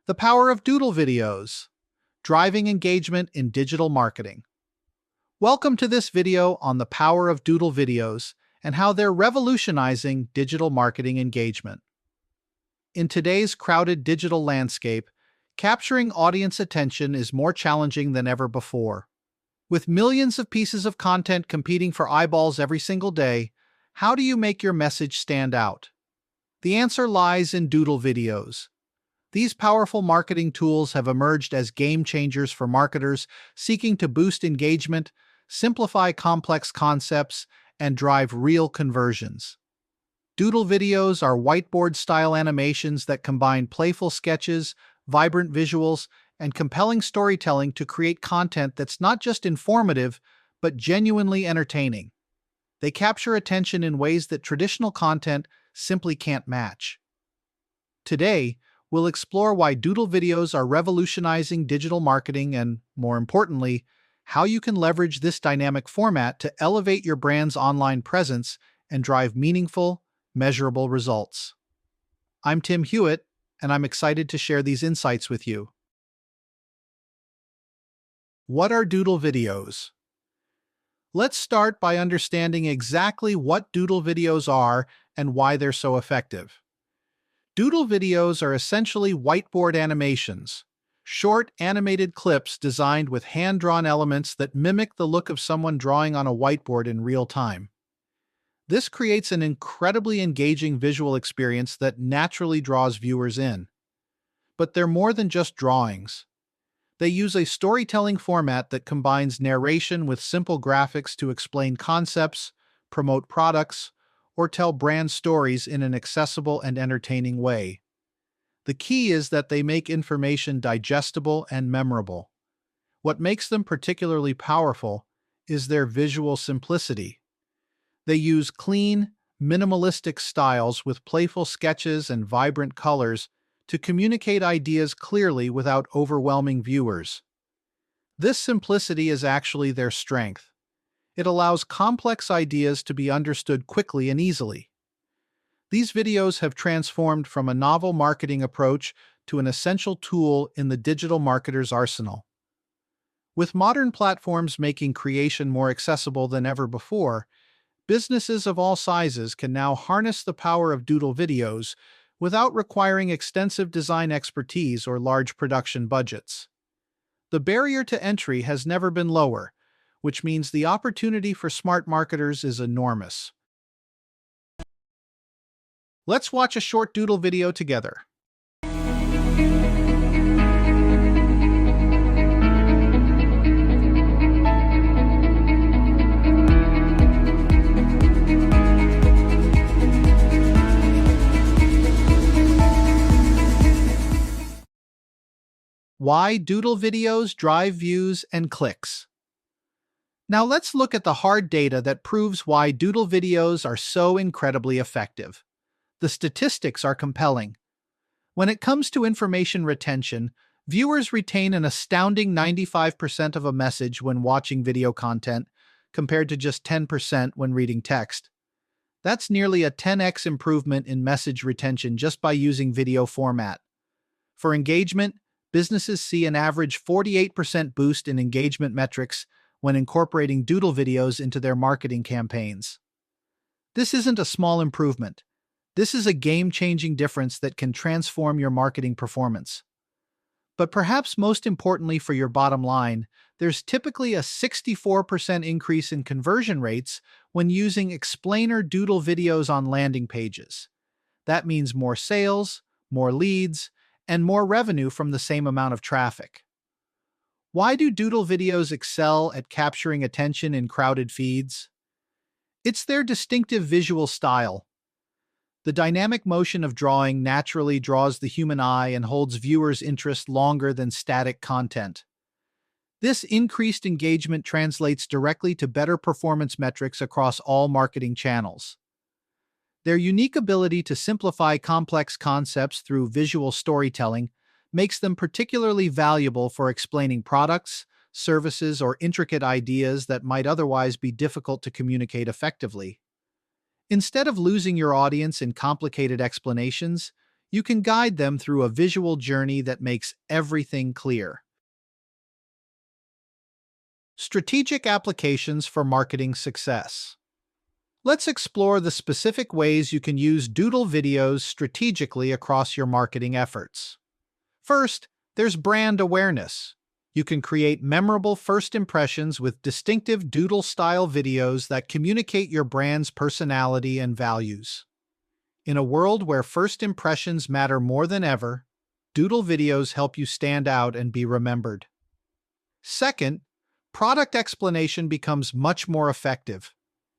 The power of Doodle videos, driving engagement in digital marketing. Welcome to this video on the power of Doodle videos and how they're revolutionizing digital marketing engagement. In today's crowded digital landscape, capturing audience attention is more challenging than ever before. With millions of pieces of content competing for eyeballs every single day, how do you make your message stand out? The answer lies in Doodle videos. These powerful marketing tools have emerged as game changers for marketers seeking to boost engagement, simplify complex concepts, and drive real conversions. Doodle videos are whiteboard-style animations that combine playful sketches, vibrant visuals, and compelling storytelling to create content that's not just informative, but genuinely entertaining. They capture attention in ways that traditional content simply can't match. Today, we'll explore why Doodle videos are revolutionizing digital marketing and, more importantly, how you can leverage this dynamic format to elevate your brand's online presence and drive meaningful, measurable results. I'm Tim Hewitt, and I'm excited to share these insights with you. What are Doodle videos? Let's start by understanding exactly what Doodle videos are and why they're so effective. Doodle videos are essentially whiteboard animations, short animated clips designed with hand-drawn elements that mimic the look of someone drawing on a whiteboard in real time. This creates an incredibly engaging visual experience that naturally draws viewers in. But they're more than just drawings. They use a storytelling format that combines narration with simple graphics to explain concepts, promote products, or tell brand stories in an accessible and entertaining way. The key is that they make information digestible and memorable. What makes them particularly powerful is their visual simplicity. They use clean, minimalistic styles with playful sketches and vibrant colors to communicate ideas clearly without overwhelming viewers. This simplicity is actually their strength. It allows complex ideas to be understood quickly and easily. These videos have transformed from a novel marketing approach to an essential tool in the digital marketer's arsenal. With modern platforms making creation more accessible than ever before, businesses of all sizes can now harness the power of Doodle videos without requiring extensive design expertise or large production budgets. The barrier to entry has never been lower, which means the opportunity for smart marketers is enormous. Let's watch a short Doodle video together. Why Doodle videos drive views and clicks. Now let's look at the hard data that proves why Doodle videos are so incredibly effective. The statistics are compelling. When it comes to information retention, viewers retain an astounding 95% of a message when watching video content, compared to just 10% when reading text. That's nearly a 10x improvement in message retention just by using video format. For engagement, businesses see an average 48% boost in engagement metrics when incorporating Doodle videos into their marketing campaigns. This isn't a small improvement. This is a game-changing difference that can transform your marketing performance. But perhaps most importantly for your bottom line, there's typically a 64% increase in conversion rates when using explainer Doodle videos on landing pages. That means more sales, more leads, and more revenue from the same amount of traffic. Why do Doodle videos excel at capturing attention in crowded feeds? It's their distinctive visual style. The dynamic motion of drawing naturally draws the human eye and holds viewers' interest longer than static content. This increased engagement translates directly to better performance metrics across all marketing channels. Their unique ability to simplify complex concepts through visual storytelling makes them particularly valuable for explaining products, services, or intricate ideas that might otherwise be difficult to communicate effectively. Instead of losing your audience in complicated explanations, You can guide them through a visual journey that makes everything clear. Strategic applications for marketing success. Let's explore the specific ways you can use Doodle videos strategically across your marketing efforts. First, there's brand awareness. You can create memorable first impressions with distinctive Doodle-style videos that communicate your brand's personality and values. In a world where first impressions matter more than ever, Doodle videos help you stand out and be remembered. Second, product explanation becomes much more effective.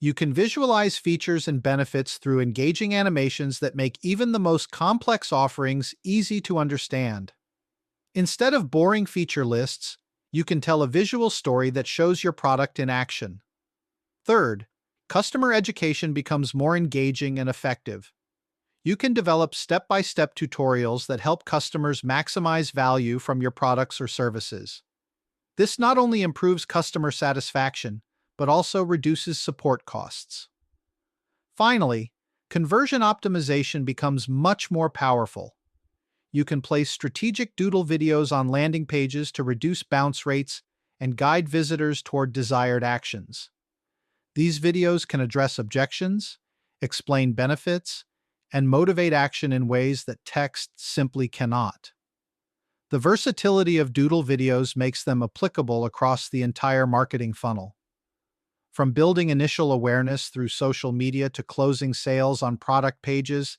You can visualize features and benefits through engaging animations that make even the most complex offerings easy to understand. Instead of boring feature lists, you can tell a visual story that shows your product in action. Third, customer education becomes more engaging and effective. You can develop step-by-step tutorials that help customers maximize value from your products or services. This not only improves customer satisfaction, but also reduces support costs. Finally, conversion optimization becomes much more powerful. You can place strategic Doodle videos on landing pages to reduce bounce rates and guide visitors toward desired actions. These videos can address objections, explain benefits, and motivate action in ways that text simply cannot. The versatility of Doodle videos makes them applicable across the entire marketing funnel. From building initial awareness through social media to closing sales on product pages,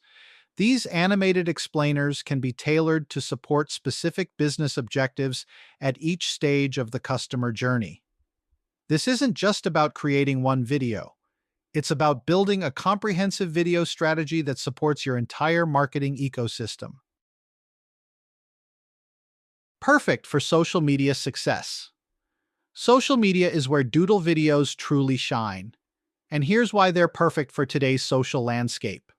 these animated explainers can be tailored to support specific business objectives at each stage of the customer journey. This isn't just about creating one video. It's about building a comprehensive video strategy that supports your entire marketing ecosystem. Perfect for social media success. Social media is where Doodle videos truly shine. And here's why they're perfect for today's social landscape.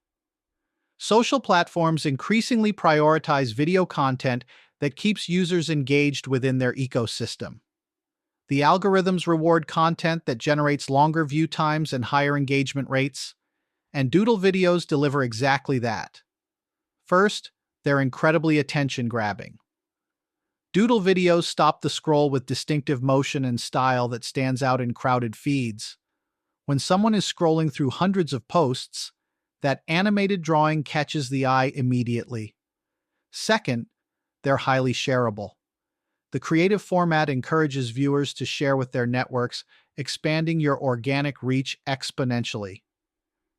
Social platforms increasingly prioritize video content that keeps users engaged within their ecosystem. The algorithms reward content that generates longer view times and higher engagement rates, and Doodle videos deliver exactly that. First, they're incredibly attention-grabbing. Doodle videos stop the scroll with distinctive motion and style that stands out in crowded feeds. When someone is scrolling through hundreds of posts, that animated drawing catches the eye immediately. Second, they're highly shareable. The creative format encourages viewers to share with their networks, expanding your organic reach exponentially.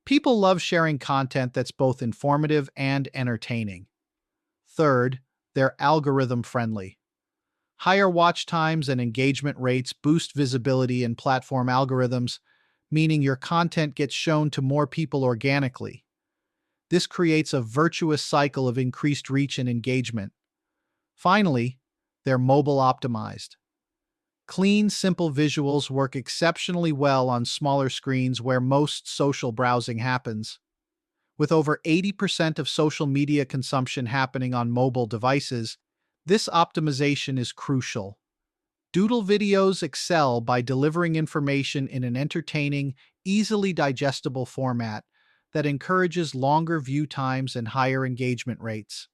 People love sharing content that's both informative and entertaining. Third, they're algorithm-friendly. Higher watch times and engagement rates boost visibility in platform algorithms, meaning your content gets shown to more people organically. This creates a virtuous cycle of increased reach and engagement. Finally, they're mobile optimized. Clean, simple visuals work exceptionally well on smaller screens where most social browsing happens. With over 80% of social media consumption happening on mobile devices, this optimization is crucial. Doodle videos excel by delivering information in an entertaining, easily digestible format that encourages longer view times and higher engagement rates.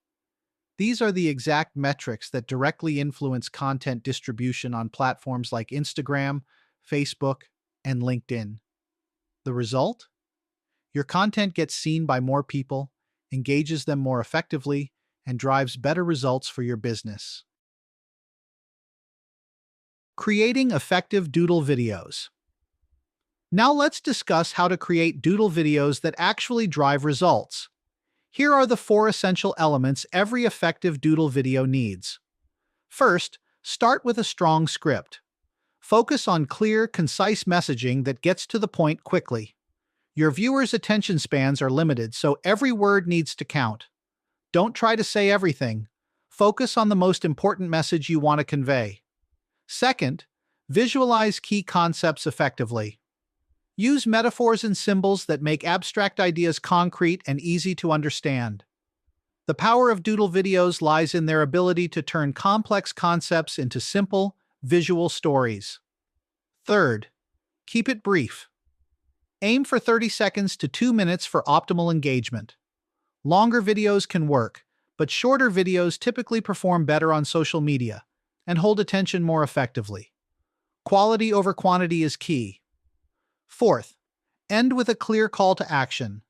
These are the exact metrics that directly influence content distribution on platforms like Instagram, Facebook, and LinkedIn. The result? Your content gets seen by more people, engages them more effectively, and drives better results for your business. Creating effective Doodle videos. Now let's discuss how to create Doodle videos that actually drive results. Here are the 4 essential elements every effective Doodle video needs. First, start with a strong script. Focus on clear, concise messaging that gets to the point quickly. Your viewers' attention spans are limited, so every word needs to count. Don't try to say everything. Focus on the most important message you want to convey. Second, visualize key concepts effectively. Use metaphors and symbols that make abstract ideas concrete and easy to understand. The power of Doodle videos lies in their ability to turn complex concepts into simple, visual stories. Third, keep it brief. Aim for 30 seconds to 2 minutes for optimal engagement. Longer videos can work, but shorter videos typically perform better on social media and hold attention more effectively. Quality over quantity is key. Fourth, end with a clear call to action.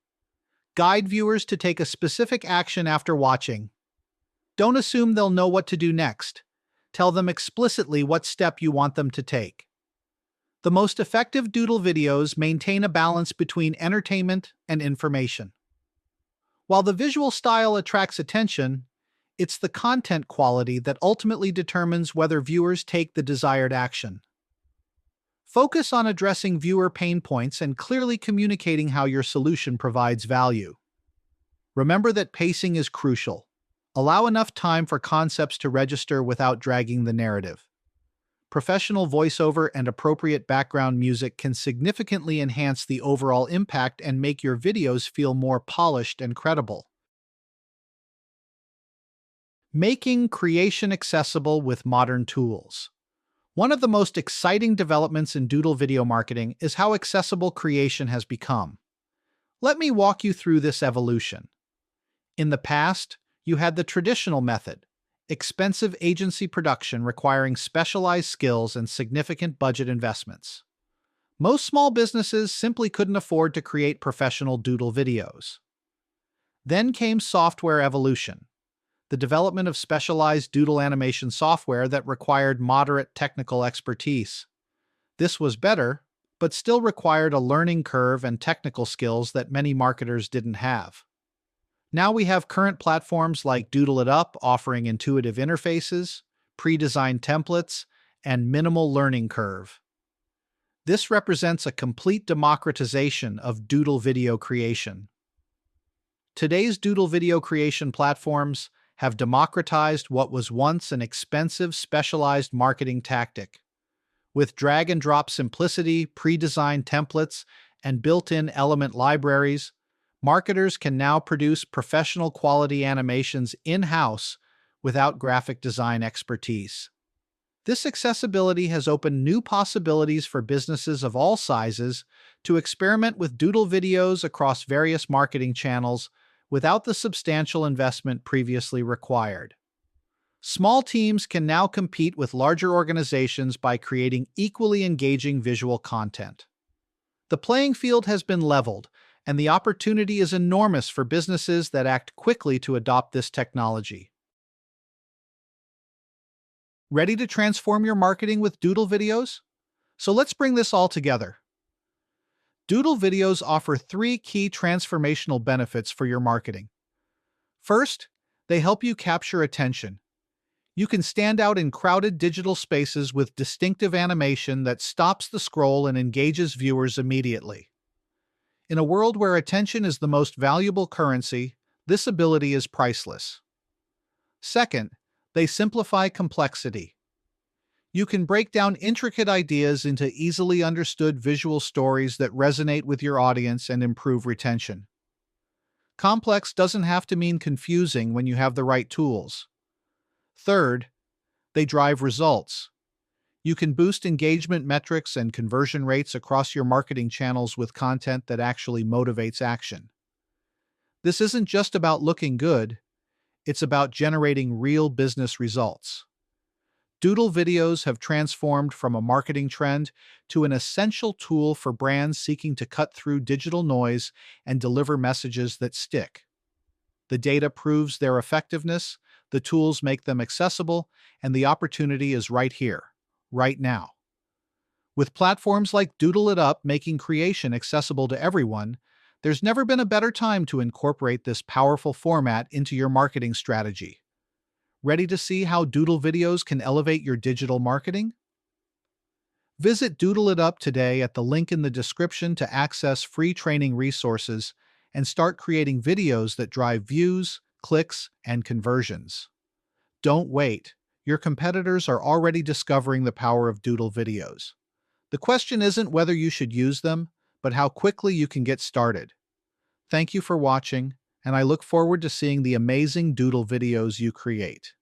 Guide viewers to take a specific action after watching. Don't assume they'll know what to do next. Tell them explicitly what step you want them to take. The most effective Doodle videos maintain a balance between entertainment and information. While the visual style attracts attention, it's the content quality that ultimately determines whether viewers take the desired action. Focus on addressing viewer pain points and clearly communicating how your solution provides value. Remember that pacing is crucial. Allow enough time for concepts to register without dragging the narrative. Professional voiceover and appropriate background music can significantly enhance the overall impact and make your videos feel more polished and credible. Making creation accessible with modern tools. One of the most exciting developments in Doodle video marketing is how accessible creation has become. Let me walk you through this evolution. In the past, you had the traditional method, expensive agency production requiring specialized skills and significant budget investments. Most small businesses simply couldn't afford to create professional Doodle videos. Then came software evolution, the development of specialized Doodle animation software that required moderate technical expertise. This was better, but still required a learning curve and technical skills that many marketers didn't have. Now we have current platforms like Doodle It Up offering intuitive interfaces, pre-designed templates, and minimal learning curve. This represents a complete democratization of Doodle video creation. Today's Doodle video creation platforms have democratized what was once an expensive, specialized marketing tactic. With drag-and-drop simplicity, pre-designed templates, and built-in element libraries, marketers can now produce professional-quality animations in-house without graphic design expertise. This accessibility has opened new possibilities for businesses of all sizes to experiment with Doodle videos across various marketing channels without the substantial investment previously required. Small teams can now compete with larger organizations by creating equally engaging visual content. The playing field has been leveled, and the opportunity is enormous for businesses that act quickly to adopt this technology. Ready to transform your marketing with Doodle videos? So let's bring this all together. Doodle videos offer 3 key transformational benefits for your marketing. First, they help you capture attention. You can stand out in crowded digital spaces with distinctive animation that stops the scroll and engages viewers immediately. In a world where attention is the most valuable currency, this ability is priceless. Second, they simplify complexity. You can break down intricate ideas into easily understood visual stories that resonate with your audience and improve retention. Complex doesn't have to mean confusing when you have the right tools. Third, they drive results. You can boost engagement metrics and conversion rates across your marketing channels with content that actually motivates action. This isn't just about looking good, it's about generating real business results. Doodle videos have transformed from a marketing trend to an essential tool for brands seeking to cut through digital noise and deliver messages that stick. The data proves their effectiveness, the tools make them accessible, and the opportunity is right here, right now. With platforms like Doodle It Up making creation accessible to everyone, there's never been a better time to incorporate this powerful format into your marketing strategy. Ready to see how Doodle videos can elevate your digital marketing? Visit Doodle It Up today at the link in the description to access free training resources and start creating videos that drive views, clicks, and conversions. Don't wait. Your competitors are already discovering the power of Doodle videos. The question isn't whether you should use them, but how quickly you can get started. Thank you for watching, and I look forward to seeing the amazing Doodle videos you create.